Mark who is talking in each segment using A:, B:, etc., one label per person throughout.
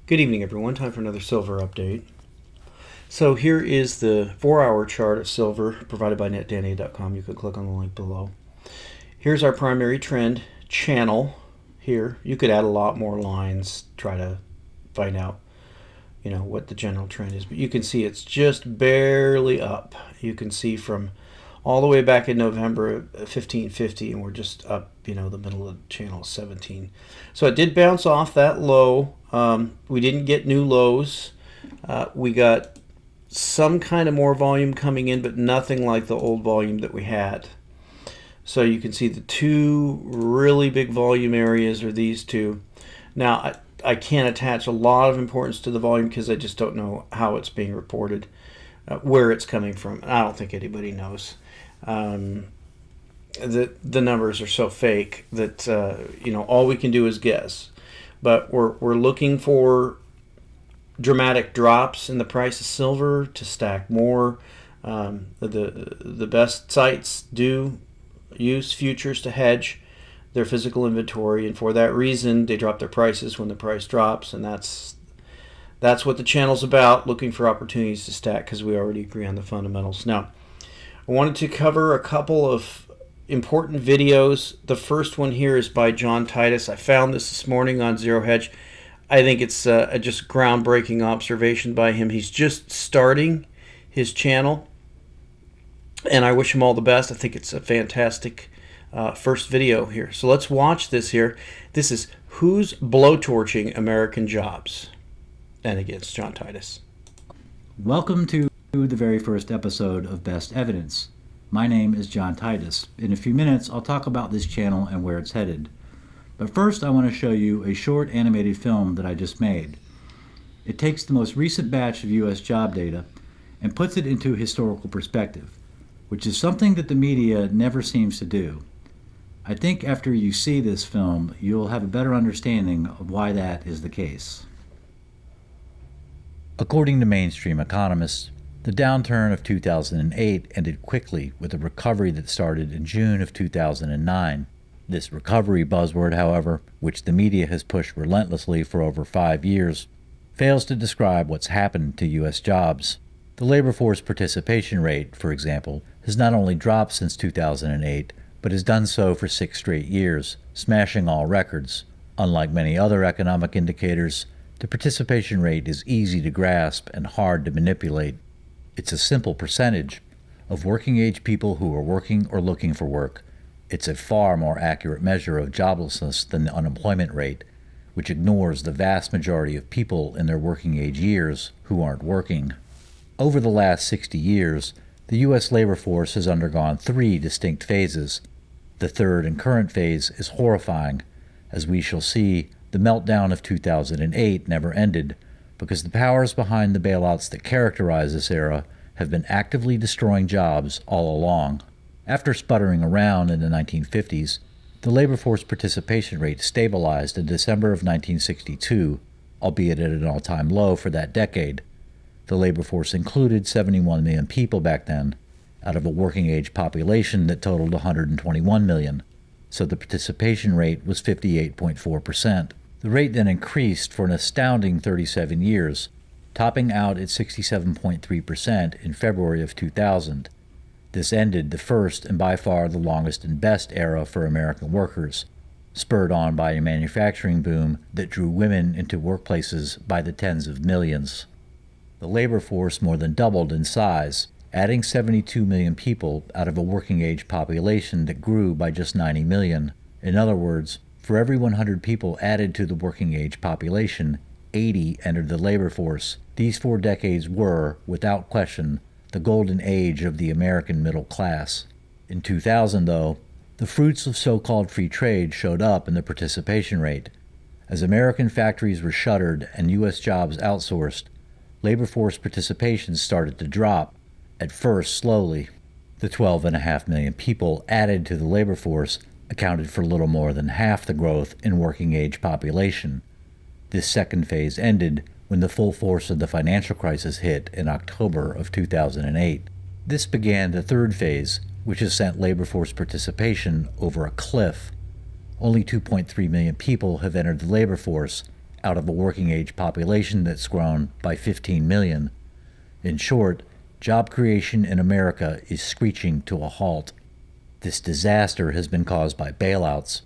A: Good evening, everyone. Time for another silver update. So here is the 4-hour chart of silver provided by netdanny.com. You can click on the link below. Here's our primary trend channel here. You could add a lot more lines, try to find out, what the general trend is. But you can see it's just barely up. You can see from all the way back in November 1550, and we're just up, the middle of channel 17. So it did bounce off that low. We didn't get new lows. We got some kind of more volume coming in, but nothing like the old volume that we had. So you can see the two really big volume areas are these two. Now, I can't attach a lot of importance to the volume because I just don't know how it's being reported, where it's coming from. And I don't think anybody knows. The numbers are so fake that all we can do is guess. But we're looking for dramatic drops in the price of silver to stack more. The best sites do use futures to hedge their physical inventory, and for that reason they drop their prices when the price drops, and that's what the channel's about, looking for opportunities to stack, because we already agree on the fundamentals. Now, I wanted to cover a couple of important videos. The first one here is by John Titus. I found this morning on Zero Hedge. I think it's a just groundbreaking observation by him. He's just starting his channel, and I wish him all the best. I think it's a fantastic first video here. So let's watch this here. This is Who's Blowtorching American Jobs? And again, it's John Titus.
B: Welcome to the very first episode of Best Evidence. My name is John Titus. In a few minutes, I'll talk about this channel and where it's headed. But first, I want to show you a short animated film that I just made. It takes the most recent batch of U.S. job data and puts it into historical perspective, which is something that the media never seems to do. I think after you see this film, you'll have a better understanding of why that is the case. According to mainstream economists, the downturn of 2008 ended quickly with a recovery that started in June of 2009. This recovery buzzword, however, which the media has pushed relentlessly for over 5 years, fails to describe what's happened to U.S. jobs. The labor force participation rate, for example, has not only dropped since 2008, but has done so for 6 straight years, smashing all records. Unlike many other economic indicators, the participation rate is easy to grasp and hard to manipulate. It's a simple percentage of working-age people who are working or looking for work. It's a far more accurate measure of joblessness than the unemployment rate, which ignores the vast majority of people in their working-age years who aren't working. Over the last 60 years, the U.S. labor force has undergone 3 distinct phases. The third and current phase is horrifying. As we shall see, the meltdown of 2008 never ended, because the powers behind the bailouts that characterize this era have been actively destroying jobs all along. After sputtering around in the 1950s, the labor force participation rate stabilized in December of 1962, albeit at an all-time low for that decade. The labor force included 71 million people back then, out of a working-age population that totaled 121 million, so the participation rate was 58.4%. The rate then increased for an astounding 37 years, topping out at 67.3% in February of 2000. This ended the first and by far the longest and best era for American workers, spurred on by a manufacturing boom that drew women into workplaces by the tens of millions. The labor force more than doubled in size, adding 72 million people out of a working-age population that grew by just 90 million. In other words, for every 100 people added to the working-age population, 80 entered the labor force. These 4 decades were, without question, the golden age of the American middle class. In 2000, though, the fruits of so-called free trade showed up in the participation rate. As American factories were shuttered and U.S. jobs outsourced, labor force participation started to drop, at first slowly. The 12.5 million people added to the labor force accounted for little more than half the growth in working-age population. This second phase ended when the full force of the financial crisis hit in October of 2008. This began the third phase, which has sent labor force participation over a cliff. Only 2.3 million people have entered the labor force, out of a working age population that's grown by 15 million. In short, job creation in America is screeching to a halt. This disaster has been caused by bailouts.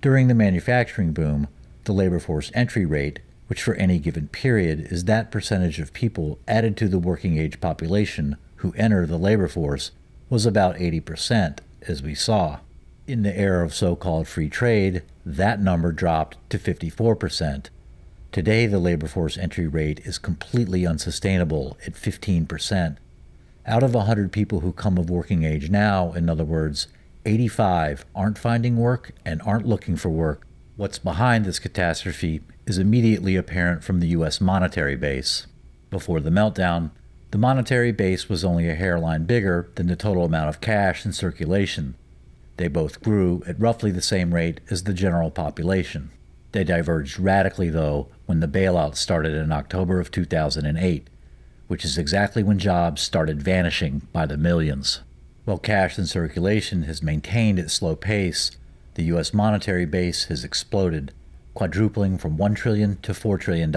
B: During the manufacturing boom, the labor force entry rate, which for any given period is that percentage of people added to the working age population who enter the labor force, was about 80%, as we saw. In the era of so-called free trade, that number dropped to 54%. Today, the labor force entry rate is completely unsustainable at 15%. Out of 100 people who come of working age now, in other words, 85 aren't finding work and aren't looking for work. What's behind this catastrophe is immediately apparent from the U.S. monetary base. Before the meltdown, the monetary base was only a hairline bigger than the total amount of cash in circulation. They both grew at roughly the same rate as the general population. They diverged radically, though, when the bailout started in October of 2008, which is exactly when jobs started vanishing by the millions. While cash in circulation has maintained its slow pace, the U.S. monetary base has exploded, quadrupling from $1 trillion to $4 trillion.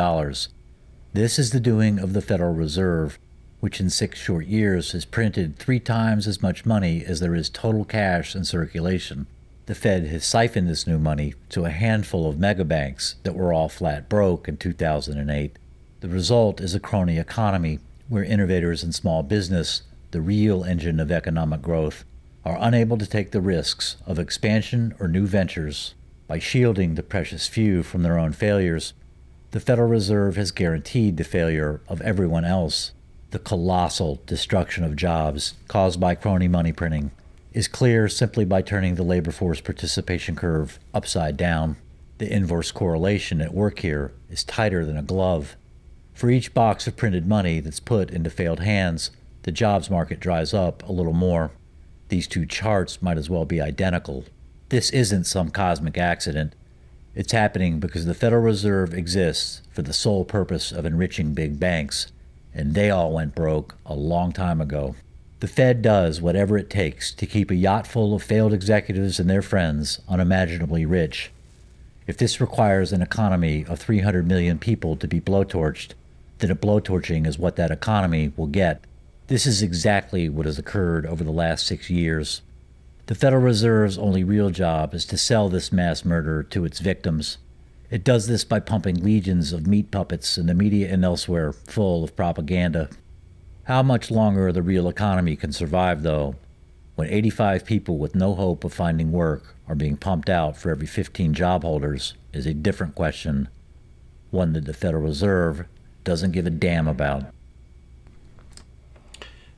B: This is the doing of the Federal Reserve, which in 6 short years has printed 3 times as much money as there is total cash in circulation. The Fed has siphoned this new money to a handful of megabanks that were all flat broke in 2008. The result is a crony economy where innovators and small business, the real engine of economic growth, are unable to take the risks of expansion or new ventures. By shielding the precious few from their own failures, the Federal Reserve has guaranteed the failure of everyone else. The colossal destruction of jobs caused by crony money printing is clear simply by turning the labor force participation curve upside down. The inverse correlation at work here is tighter than a glove. For each box of printed money that's put into failed hands, the jobs market dries up a little more. These two charts might as well be identical. This isn't some cosmic accident. It's happening because the Federal Reserve exists for the sole purpose of enriching big banks, and they all went broke a long time ago. The Fed does whatever it takes to keep a yacht full of failed executives and their friends unimaginably rich. If this requires an economy of 300 million people to be blowtorched, then a blowtorching is what that economy will get. This is exactly what has occurred over the last 6 years. The Federal Reserve's only real job is to sell this mass murder to its victims. It does this by pumping legions of meat puppets in the media and elsewhere full of propaganda. How much longer the real economy can survive, though, when 85 people with no hope of finding work are being pumped out for every 15 job holders, is a different question, one that the Federal Reserve doesn't give a damn about.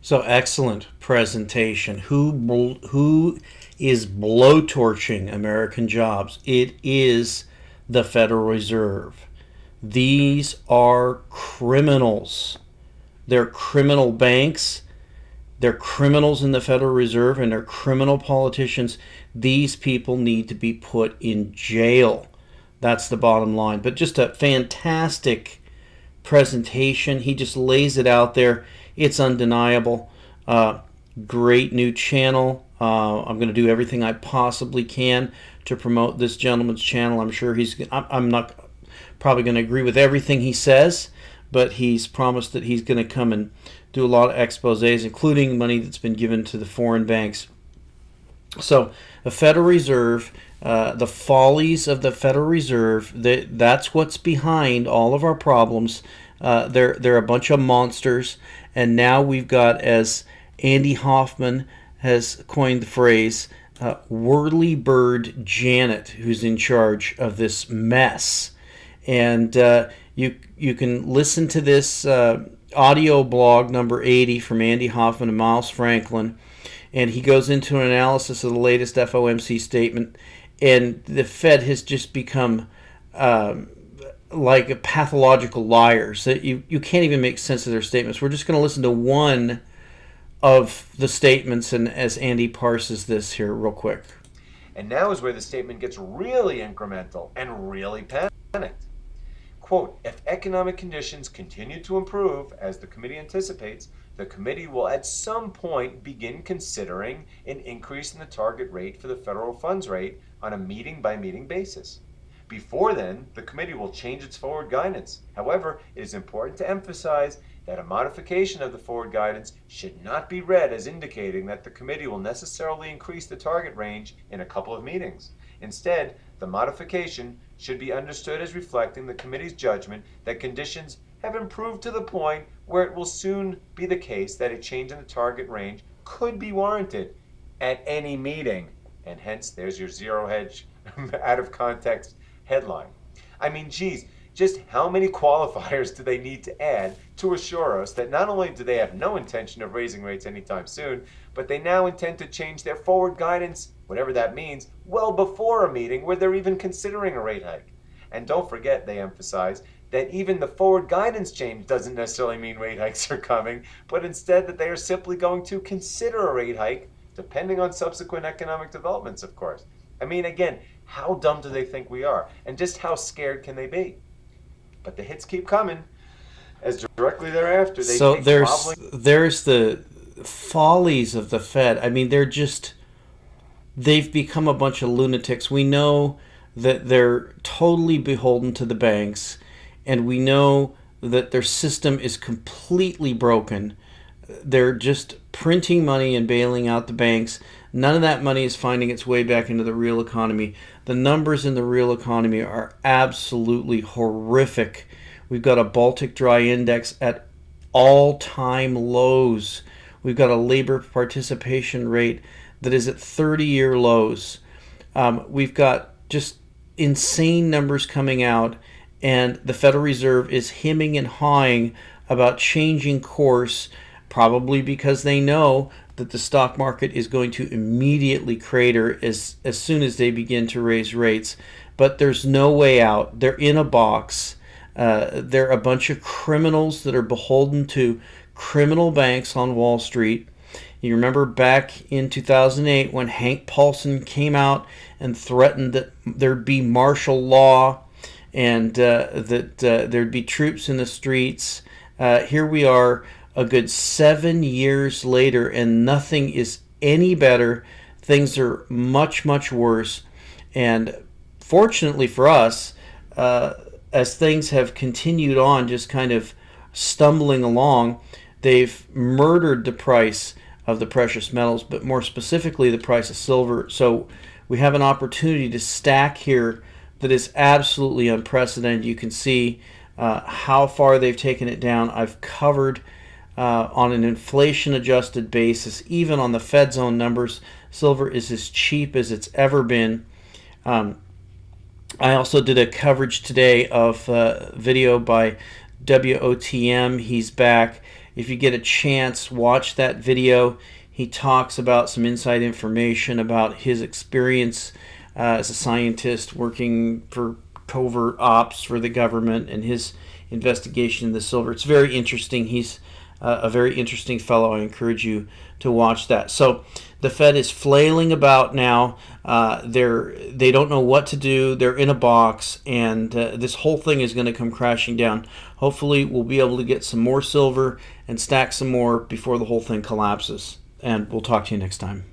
A: So excellent presentation. Who is blowtorching American jobs? It is the Federal Reserve. These are criminals. They're criminal banks. They're criminals in the Federal Reserve, and they're criminal politicians. These people need to be put in jail. That's the bottom line. But just a fantastic presentation. He just lays it out there. It's undeniable. Great new channel. I'm going to do everything I possibly can to promote this gentleman's channel. I'm sure I'm not probably going to agree with everything he says, but he's promised that he's going to come and do a lot of exposés, including money that's been given to the foreign banks. So the Federal Reserve, the follies of the Federal Reserve, that's what's behind all of our problems. They're a bunch of monsters, and now we've got, as Andy Hoffman has coined the phrase, Whirlybird Janet, who's in charge of this mess. And you can listen to this audio blog number 80 from Andy Hoffman and Miles Franklin, and he goes into an analysis of the latest FOMC statement, and the Fed has just become like pathological liars. That you can't even make sense of their statements. We're just going to listen to one of the statements, and as Andy parses this here real quick.
C: And now is where the statement gets really incremental and really panicked. Quote, if economic conditions continue to improve, as the committee anticipates, the committee will at some point begin considering an increase in the target rate for the federal funds rate on a meeting-by-meeting basis. Before then, the committee will change its forward guidance. However, it is important to emphasize that a modification of the forward guidance should not be read as indicating that the committee will necessarily increase the target range in a couple of meetings. Instead, the modification should be understood as reflecting the committee's judgment that conditions have improved to the point where it will soon be the case that a change in the target range could be warranted at any meeting. And hence, there's your zero hedge out of context headline. I mean, geez, just how many qualifiers do they need to add to assure us that not only do they have no intention of raising rates anytime soon, but they now intend to change their forward guidance, whatever that means, well before a meeting where they're even considering a rate hike. And don't forget, they emphasize, that even the forward guidance change doesn't necessarily mean rate hikes are coming, but instead that they are simply going to consider a rate hike, depending on subsequent economic developments, of course. I mean, again, how dumb do they think we are? And just how scared can they be? But the hits keep coming, as directly thereafter they
A: so
C: keep
A: there's the follies of the Fed. I mean, they've become a bunch of lunatics. We know that they're totally beholden to the banks, and we know that their system is completely broken. They're just printing money and bailing out the banks. None of that money is finding its way back into the real economy. The numbers in the real economy are absolutely horrific. We've got a Baltic Dry Index at all-time lows. We've got a labor participation rate that is at 30-year lows. We've got just insane numbers coming out, and the Federal Reserve is hemming and hawing about changing course, probably because they know that the stock market is going to immediately crater as soon as they begin to raise rates. But there's no way out. They're in a box. They're a bunch of criminals that are beholden to criminal banks on Wall Street. You remember back in 2008 when Hank Paulson came out and threatened that there'd be martial law and that there'd be troops in the streets. Here we are a good 7 years later, and nothing is any better. Things are much, much worse. And fortunately for us, as things have continued on just kind of stumbling along, they've murdered the price of the precious metals, but more specifically the price of silver. So we have an opportunity to stack here that is absolutely unprecedented. You can see how far they've taken it down. I've covered on an inflation-adjusted basis, even on the Fed's own numbers, silver is as cheap as it's ever been. I also did a coverage today of video by WOTM. He's back. If you get a chance, watch that video. He talks about some inside information about his experience as a scientist working for covert ops for the government and his investigation of the silver. It's very interesting. He's a very interesting fellow. I encourage you to watch that. So the Fed is flailing about now. They don't know what to do. They're in a box, and this whole thing is going to come crashing down. Hopefully we'll be able to get some more silver and stack some more before the whole thing collapses. And we'll talk to you next time.